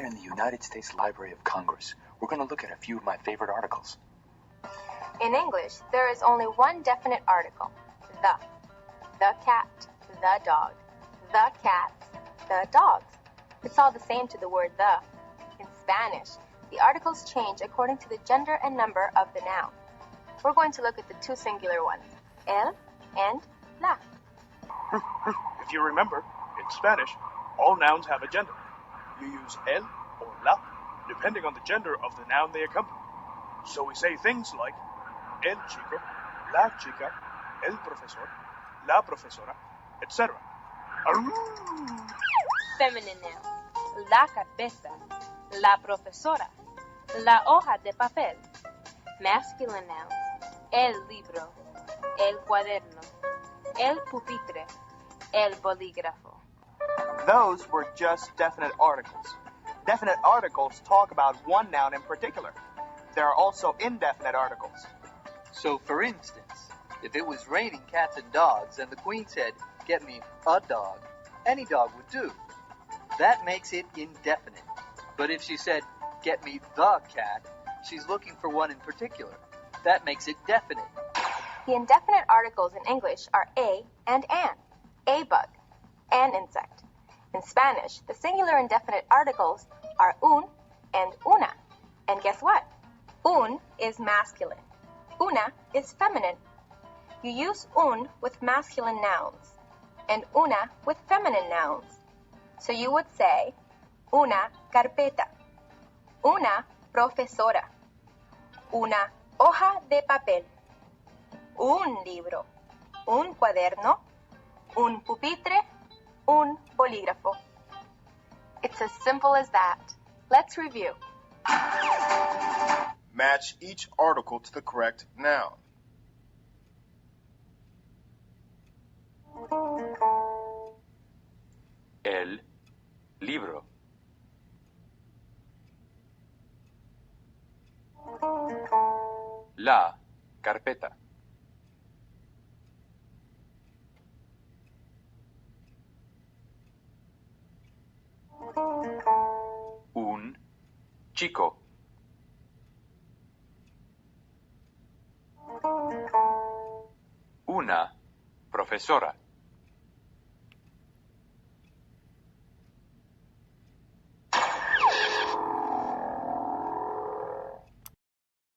here in the United States Library of Congress. We're going to look at a few of my favorite articles. In English, there is only one definite article, the. The cat, the dog, the cats, the dogs. It's all the same to the word the. In Spanish, the articles change according to the gender and number of the noun. We're going to look at the two singular ones, el and la. If you remember, in Spanish, all nouns have a gender. You use el or la, depending on the gender of the noun they accompany. So we say things like el chico, la chica, el profesor, la profesora, etc. Feminine nouns, la cabeza, la profesora, la hoja de papel. Masculine nouns, el libro, el cuaderno, el pupitre, el bolígrafo. Those were just definite articles. Definite articles talk about one noun in particular. There are also indefinite articles. So, for instance, if it was raining cats and dogs and the Queen said, "Get me a dog," any dog would do. That makes it indefinite. But if she said, "Get me the cat," she's looking for one in particular. That makes it definite. The indefinite articles in English are a and an. A bug, an insect. In Spanish, the singular indefinite articles are un and una. And guess what? Un is masculine. Una is feminine. You use un with masculine nouns and una with feminine nouns. So you would say una carpeta, una profesora, una hoja de papel, un libro, un cuaderno, un pupitre, un bolígrafo. It's as simple as that. Let's review. Match each article to the correct noun. El libro. La carpeta. Un chico. Una profesora.